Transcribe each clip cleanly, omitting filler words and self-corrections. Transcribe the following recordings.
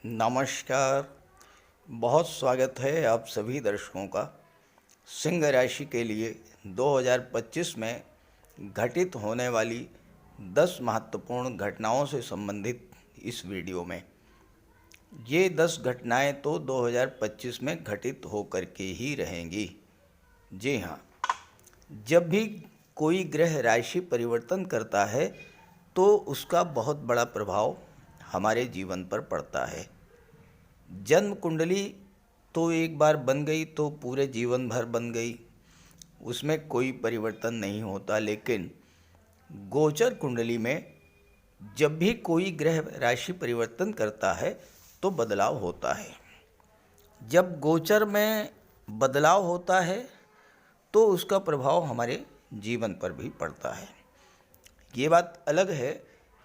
नमस्कार। बहुत स्वागत है आप सभी दर्शकों का सिंह राशि के लिए 2025 में घटित होने वाली 10 महत्वपूर्ण घटनाओं से संबंधित इस वीडियो में। ये 10 घटनाएं तो 2025 में घटित होकर के ही रहेंगी। जी हाँ, जब भी कोई ग्रह राशि परिवर्तन करता है तो उसका बहुत बड़ा प्रभाव हमारे जीवन पर पड़ता है। जन्म कुंडली तो एक बार बन गई तो पूरे जीवन भर बन गई, उसमें कोई परिवर्तन नहीं होता। लेकिन गोचर कुंडली में जब भी कोई ग्रह राशि परिवर्तन करता है तो बदलाव होता है। जब गोचर में बदलाव होता है तो उसका प्रभाव हमारे जीवन पर भी पड़ता है। ये बात अलग है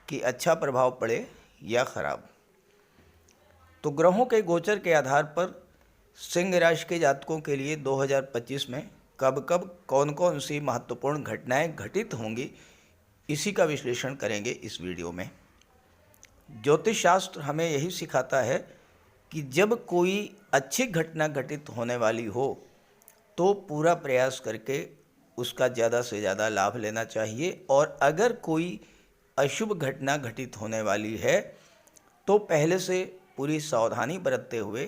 कि अच्छा प्रभाव पड़े या खराब। तो ग्रहों के गोचर के आधार पर सिंह राशि के जातकों के लिए 2025 में कब कब कौन कौन सी महत्वपूर्ण घटनाएं घटित होंगी, इसी का विश्लेषण करेंगे इस वीडियो में। ज्योतिष शास्त्र हमें यही सिखाता है कि जब कोई अच्छी घटना घटित होने वाली हो तो पूरा प्रयास करके उसका ज़्यादा से ज़्यादा लाभ लेना चाहिए, और अगर कोई अशुभ घटना घटित होने वाली है तो पहले से पूरी सावधानी बरतते हुए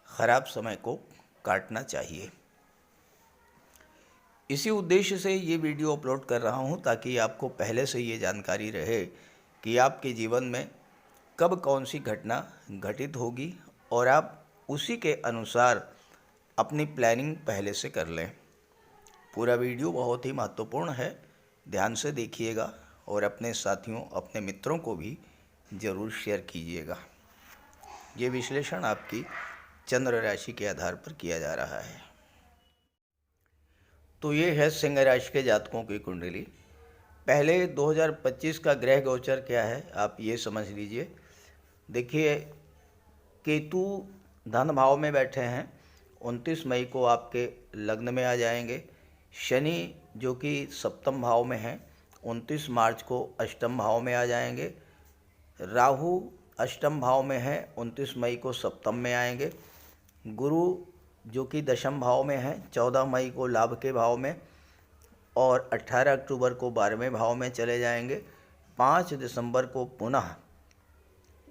खराब समय को काटना चाहिए। इसी उद्देश्य से ये वीडियो अपलोड कर रहा हूँ ताकि आपको पहले से ये जानकारी रहे कि आपके जीवन में कब कौन सी घटना घटित होगी और आप उसी के अनुसार अपनी प्लानिंग पहले से कर लें। पूरा वीडियो बहुत ही महत्वपूर्ण है, ध्यान से देखिएगा और अपने साथियों, अपने मित्रों को भी ज़रूर शेयर कीजिएगा। ये विश्लेषण आपकी चंद्र राशि के आधार पर किया जा रहा है। तो ये है सिंह राशि के जातकों की कुंडली। पहले 2025 का ग्रह गोचर क्या है आप ये समझ लीजिए। देखिए, केतु धन भाव में बैठे हैं, 29 मई को आपके लग्न में आ जाएंगे। शनि जो कि सप्तम भाव में हैं, 29 मार्च को अष्टम भाव में आ जाएंगे। राहु अष्टम भाव में है, 29 मई को सप्तम में आएंगे। गुरु जो कि दशम भाव में है, 14 मई को लाभ के भाव में, और 18 अक्टूबर को 12वें भाव में चले जाएंगे। 5 दिसंबर को पुनः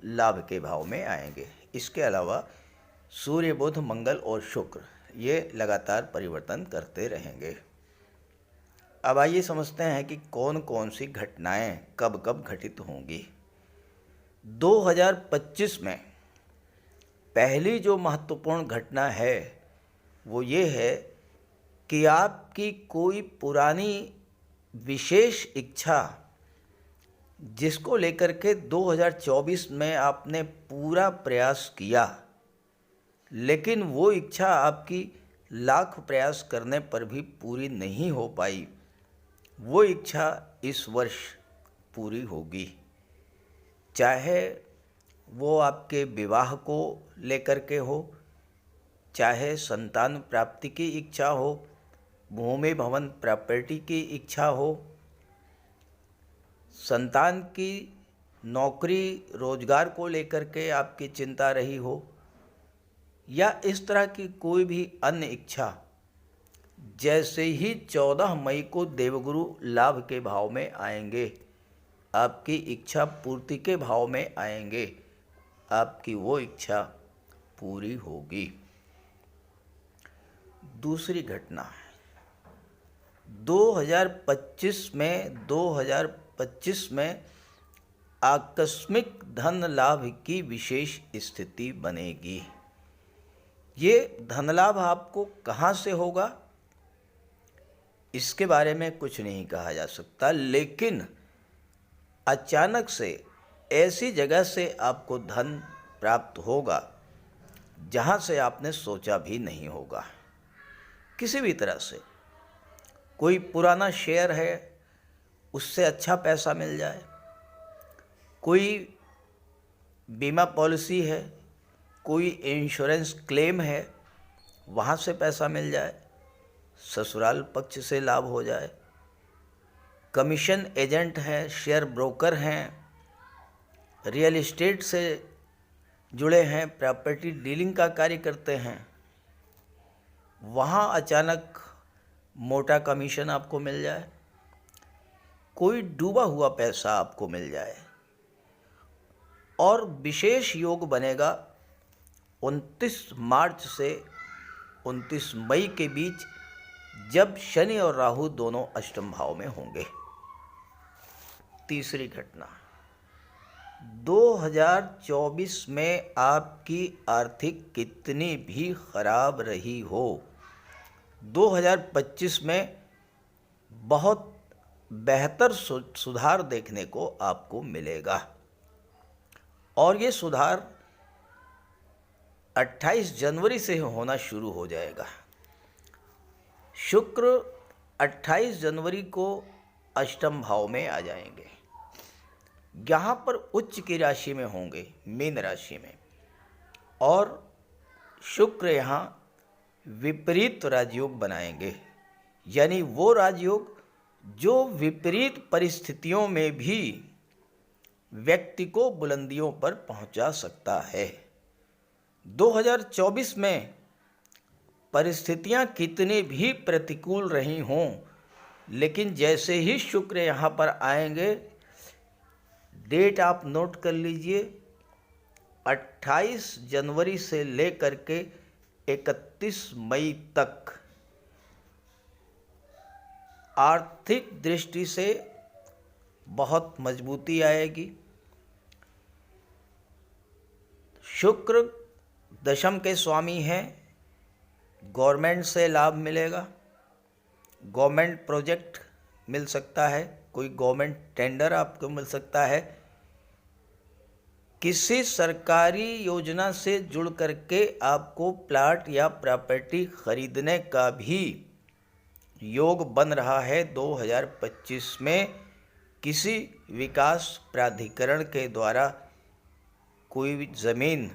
लाभ के भाव में आएंगे। इसके अलावा सूर्य, बुध, मंगल और शुक्र ये लगातार परिवर्तन करते रहेंगे। अब आइए समझते हैं कि कौन कौन सी घटनाएं कब कब घटित होंगी। 2025 में पहली जो महत्वपूर्ण घटना है वो ये है कि आपकी कोई पुरानी विशेष इच्छा जिसको लेकर के 2024 में आपने पूरा प्रयास किया, लेकिन वो इच्छा आपकी लाख प्रयास करने पर भी पूरी नहीं हो पाई, वो इच्छा इस वर्ष पूरी होगी। चाहे वो आपके विवाह को लेकर के हो, चाहे संतान प्राप्ति की इच्छा हो, भूमि भवन प्रॉपर्टी की इच्छा हो, संतान की नौकरी रोजगार को लेकर के आपकी चिंता रही हो, या इस तरह की कोई भी अन्य इच्छा। जैसे ही 14 मई को देवगुरु लाभ के भाव में आएंगे, आपकी इच्छा पूर्ति के भाव में आएंगे, आपकी वो इच्छा पूरी होगी। दूसरी घटना है 2025 में आकस्मिक धन लाभ की विशेष स्थिति बनेगी। ये धन लाभ आपको कहाँ से होगा इसके बारे में कुछ नहीं कहा जा सकता, लेकिन अचानक से ऐसी जगह से आपको धन प्राप्त होगा जहाँ से आपने सोचा भी नहीं होगा। किसी भी तरह से कोई पुराना शेयर है उससे अच्छा पैसा मिल जाए, कोई बीमा पॉलिसी है, कोई इंश्योरेंस क्लेम है, वहाँ से पैसा मिल जाए, ससुराल पक्ष से लाभ हो जाए, कमीशन एजेंट हैं, शेयर ब्रोकर हैं, रियल एस्टेट से जुड़े हैं, प्रॉपर्टी डीलिंग का कार्य करते हैं, वहाँ अचानक मोटा कमीशन आपको मिल जाए, कोई डूबा हुआ पैसा आपको मिल जाए। और विशेष योग बनेगा 29 मार्च से 29 मई के बीच, जब शनि और राहु दोनों अष्टम भाव में होंगे। तीसरी घटना, 2024 में आपकी आर्थिक कितनी भी खराब रही हो, 2025 में बहुत बेहतर सुधार देखने को आपको मिलेगा। और ये सुधार 28 जनवरी से होना शुरू हो जाएगा। शुक्र 28 जनवरी को अष्टम भाव में आ जाएंगे, यहाँ पर उच्च की राशि में होंगे, मीन राशि में। और शुक्र यहाँ विपरीत राजयोग बनाएंगे, यानी वो राजयोग जो विपरीत परिस्थितियों में भी व्यक्ति को बुलंदियों पर पहुंचा सकता है। 2024 में परिस्थितियां कितनी भी प्रतिकूल रही हों, लेकिन जैसे ही शुक्र यहाँ पर आएंगे, डेट आप नोट कर लीजिए, 28 जनवरी से लेकर के 31 मई तक आर्थिक दृष्टि से बहुत मजबूती आएगी। शुक्र दशम के स्वामी हैं, गवर्नमेंट से लाभ मिलेगा, गवर्नमेंट प्रोजेक्ट मिल सकता है, कोई गवर्नमेंट टेंडर आपको मिल सकता है, किसी सरकारी योजना से जुड़ करके आपको प्लाट या प्रॉपर्टी खरीदने का भी योग बन रहा है। 2025 में किसी विकास प्राधिकरण के द्वारा कोई भी ज़मीन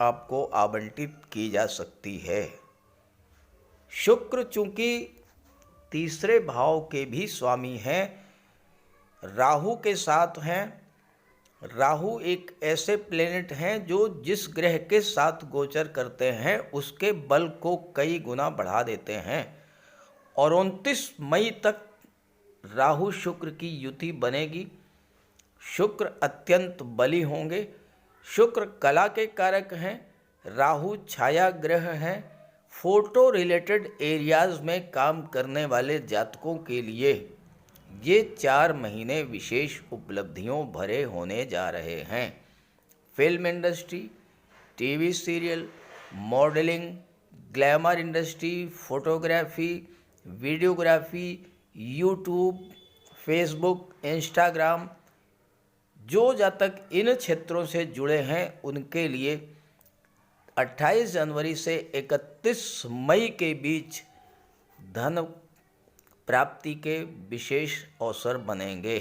आपको आवंटित की जा सकती है। शुक्र चूंकि तीसरे भाव के भी स्वामी हैं, राहु के साथ हैं। राहु एक ऐसे प्लेनेट हैं जो जिस ग्रह के साथ गोचर करते हैं उसके बल को कई गुना बढ़ा देते हैं। और 29 मई तक राहु शुक्र की युति बनेगी। शुक्र अत्यंत बली होंगे। शुक्र कला के कारक हैं, राहु छाया ग्रह हैं। फोटो रिलेटेड एरियाज़ में काम करने वाले जातकों के लिए ये 4 महीने विशेष उपलब्धियों भरे होने जा रहे हैं। Film industry, TV serial, modelling, glamour industry, photography, videography, YouTube, Facebook, Instagram, जो जातक इन क्षेत्रों से जुड़े हैं उनके लिए 28 जनवरी से 31 मई के बीच धन प्राप्ति के विशेष अवसर बनेंगे।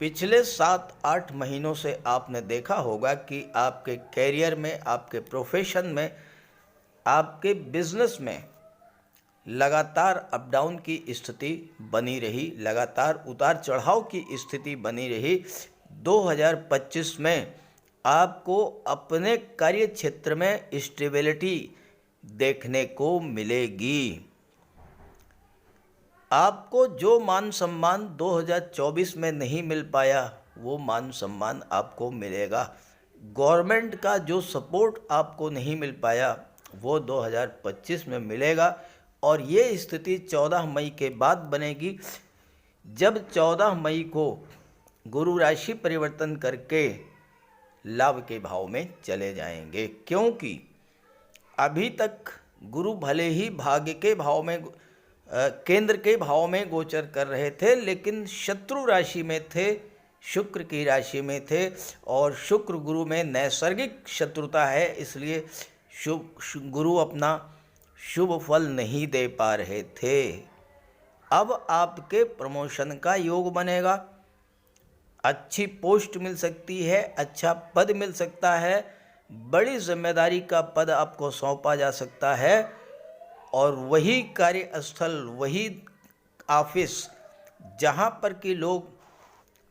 पिछले 7-8 महीनों से आपने देखा होगा कि आपके कैरियर में, आपके प्रोफेशन में, आपके बिजनेस में लगातार अप डाउन की स्थिति बनी रही, लगातार उतार चढ़ाव की स्थिति बनी रही। 2025 में आपको अपने कार्य क्षेत्र में स्टेबिलिटी देखने को मिलेगी। आपको जो मान सम्मान 2024 में नहीं मिल पाया वो मान सम्मान आपको मिलेगा। गवर्नमेंट का जो सपोर्ट आपको नहीं मिल पाया वो 2025 में मिलेगा। और ये स्थिति 14 मई के बाद बनेगी, जब 14 मई को गुरु राशि परिवर्तन करके लाभ के भाव में चले जाएंगे। क्योंकि अभी तक गुरु भले ही भाग्य के भाव में, केंद्र के भाव में गोचर कर रहे थे, लेकिन शत्रु राशि में थे, शुक्र की राशि में थे। और शुक्र गुरु में नैसर्गिक शत्रुता है, इसलिए गुरु अपना शुभ फल नहीं दे पा रहे थे। अब आपके प्रमोशन का योग बनेगा, अच्छी पोस्ट मिल सकती है, अच्छा पद मिल सकता है, बड़ी जिम्मेदारी का पद आपको सौंपा जा सकता है। और वही कार्यस्थल, वही ऑफिस जहाँ पर कि लोग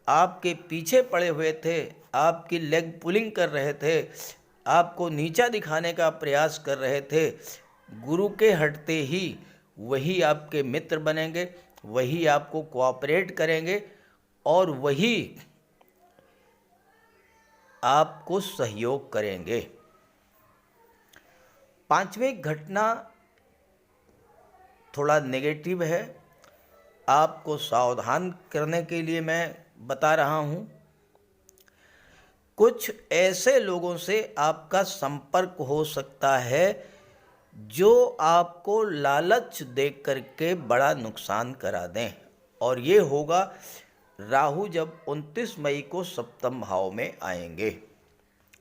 आपके पीछे पड़े हुए थे, आपकी लेग पुलिंग कर रहे थे, आपको नीचा दिखाने का प्रयास कर रहे थे, गुरु के हटते ही वही आपके मित्र बनेंगे, वही आपको कोऑपरेट करेंगे और वही आपको सहयोग करेंगे। पांचवी घटना थोड़ा नेगेटिव है, आपको सावधान करने के लिए मैं बता रहा हूँ। कुछ ऐसे लोगों से आपका संपर्क हो सकता है जो आपको लालच देख करके बड़ा नुकसान करा दें, और ये होगा राहु जब 29 मई को सप्तम भाव में आएंगे।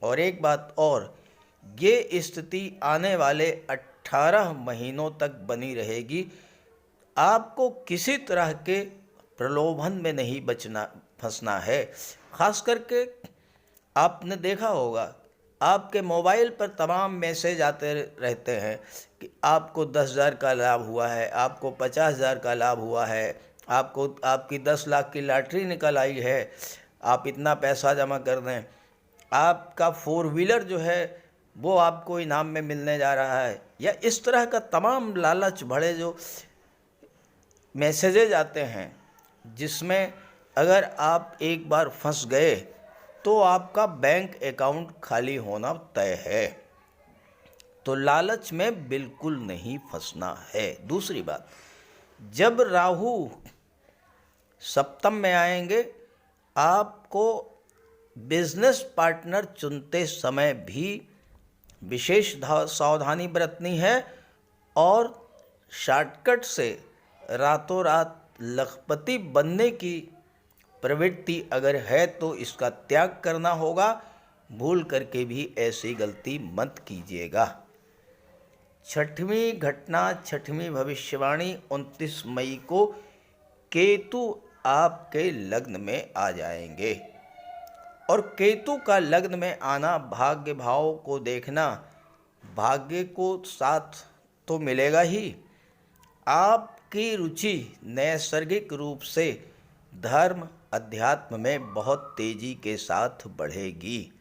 और एक बात और, ये स्थिति आने वाले 18 महीनों तक बनी रहेगी। आपको किसी तरह के प्रलोभन में नहीं फंसना है। खास करके आपने देखा होगा, आपके मोबाइल पर तमाम मैसेज आते रहते हैं कि आपको 10,000 का लाभ हुआ है, आपको 50,000 का लाभ हुआ है, आपको आपकी 10 लाख की लॉटरी निकल आई है, आप इतना पैसा जमा कर दें, आपका 4 व्हीलर जो है वो आपको इनाम में मिलने जा रहा है, या इस तरह का तमाम लालच भरे जो मैसेजेज आते हैं, जिसमें अगर आप एक बार फंस गए तो आपका बैंक अकाउंट खाली होना तय है। तो लालच में बिल्कुल नहीं फंसना है। दूसरी बात, जब राहु सप्तम में आएंगे, आपको बिजनेस पार्टनर चुनते समय भी विशेष सावधानी बरतनी है, और शॉर्टकट से रातों रात लखपति बनने की प्रवृत्ति अगर है तो इसका त्याग करना होगा। भूल करके भी ऐसी गलती मत कीजिएगा। छठवीं घटना, छठवीं भविष्यवाणी, 29 मई को केतु आपके लग्न में आ जाएंगे। और केतु का लग्न में आना, भाग्य भाव को देखना, भाग्य को साथ तो मिलेगा ही, आपकी रुचि नैसर्गिक रूप से धर्म अध्यात्म में बहुत तेजी के साथ बढ़ेगी।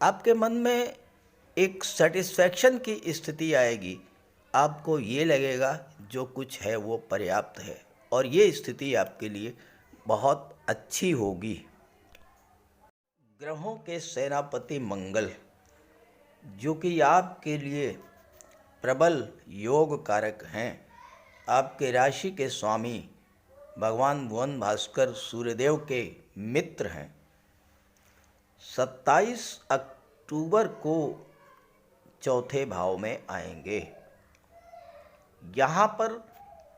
आपके मन में एक सेटिस्फैक्शन की स्थिति आएगी। आपको ये लगेगा जो कुछ है वो पर्याप्त है, और ये स्थिति आपके लिए बहुत अच्छी होगी। ग्रहों के सेनापति मंगल, जो कि आपके लिए प्रबल योग कारक हैं, आपके राशि के स्वामी भगवान भुवन भास्कर सूर्यदेव के मित्र हैं, 27 अक्टूबर को चौथे भाव में आएंगे। यहाँ पर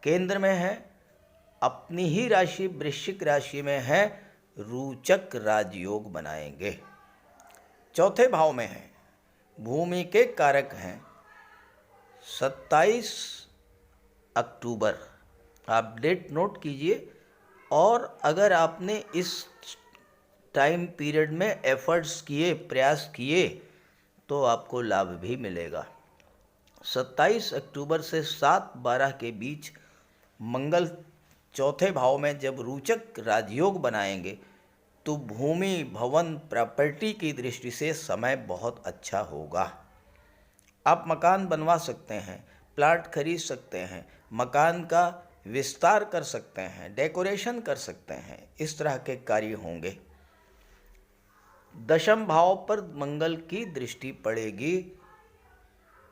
केंद्र में है, अपनी ही राशि वृश्चिक राशि में है, रोचक राजयोग बनाएंगे। चौथे भाव में है, भूमि के कारक हैं। 27 अक्टूबर आप डेट नोट कीजिए, और अगर आपने इस टाइम पीरियड में एफर्ट्स किए, प्रयास किए, तो आपको लाभ भी मिलेगा। 27 अक्टूबर से 7-12 के बीच मंगल चौथे भाव में जब रोचक राजयोग बनाएंगे, तो भूमि, भवन, प्रॉपर्टी की दृष्टि से समय बहुत अच्छा होगा। आप मकान बनवा सकते हैं, प्लाट खरीद सकते हैं, मकान का विस्तार कर सकते हैं, डेकोरेशन कर सकते हैं, इस तरह के कार्य होंगे। दशम भाव पर मंगल की दृष्टि पड़ेगी।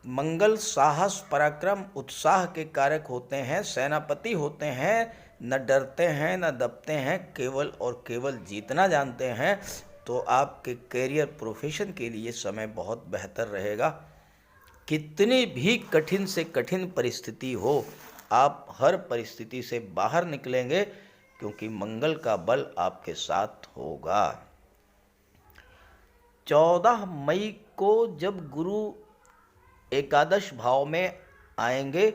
मंगल साहस, पराक्रम, उत्साह के कारक होते हैं, सेनापति होते हैं, न डरते हैं न दबते हैं, केवल और केवल जीतना जानते हैं। तो आपके करियर, प्रोफेशन के लिए समय बहुत बेहतर रहेगा। कितनी भी कठिन से कठिन परिस्थिति हो, आप हर परिस्थिति से बाहर निकलेंगे, क्योंकि मंगल का बल आपके साथ होगा। 14 मई को जब गुरु एकादश भाव में आएंगे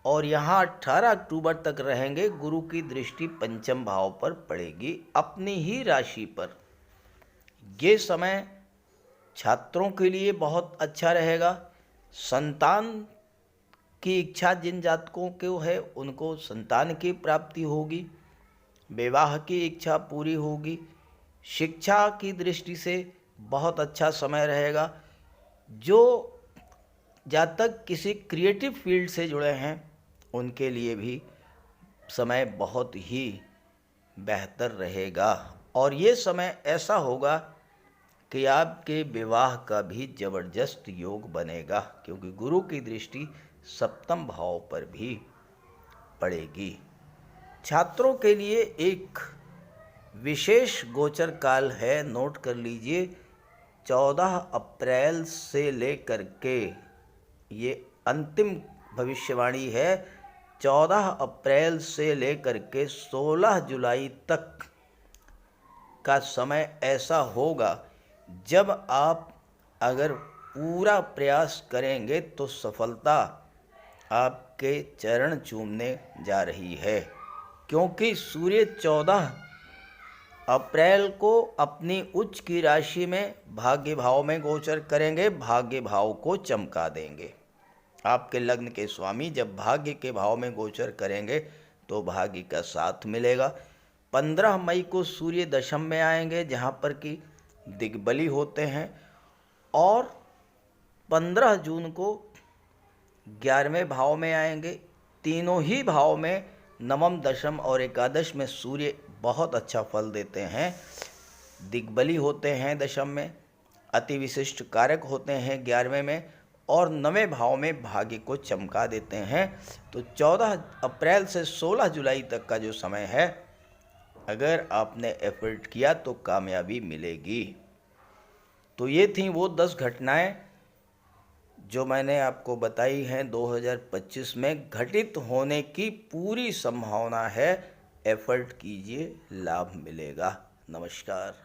और यहाँ 18 अक्टूबर तक रहेंगे, गुरु की दृष्टि पंचम भाव पर पड़ेगी, अपनी ही राशि पर। ये समय छात्रों के लिए बहुत अच्छा रहेगा। संतान की इच्छा जिन जातकों को है, उनको संतान की प्राप्ति होगी। विवाह की इच्छा पूरी होगी। शिक्षा की दृष्टि से बहुत अच्छा समय रहेगा। जो जातक किसी क्रिएटिव फील्ड से जुड़े हैं उनके लिए भी समय बहुत ही बेहतर रहेगा, और ये समय ऐसा होगा कि आपके विवाह का भी जबरदस्त योग बनेगा, क्योंकि गुरु की दृष्टि सप्तम भाव पर भी पड़ेगी। छात्रों के लिए एक विशेष गोचर काल है, नोट कर लीजिए। 14 अप्रैल से लेकर के, ये अंतिम भविष्यवाणी है, 14 अप्रैल से लेकर के 16 जुलाई तक का समय ऐसा होगा जब आप अगर पूरा प्रयास करेंगे तो सफलता आपके चरण चूमने जा रही है, क्योंकि सूर्य 14 अप्रैल को अपनी उच्च की राशि में भाग्य भाव में गोचर करेंगे, भाग्य भाव को चमका देंगे। आपके लग्न के स्वामी जब भाग्य के भाव में गोचर करेंगे तो भाग्य का साथ मिलेगा। 15 मई को सूर्य दशम में आएंगे, जहाँ पर कि दिग्बली होते हैं, और 15 जून को 11वें भाव में आएंगे। तीनों ही भाव में नवम, दशम और एकादश में सूर्य बहुत अच्छा फल देते हैं। दिग्बली होते हैं दशम में, अति विशिष्ट कारक होते हैं 11वें में, और 9वें भाव में भाग्य को चमका देते हैं। तो 14 अप्रैल से 16 जुलाई तक का जो समय है, अगर आपने एफर्ट किया तो कामयाबी मिलेगी। तो ये थी वो 10 घटनाएं जो मैंने आपको बताई हैं 2025 में घटित होने की पूरी संभावना है। एफर्ट कीजिए, लाभ मिलेगा। नमस्कार।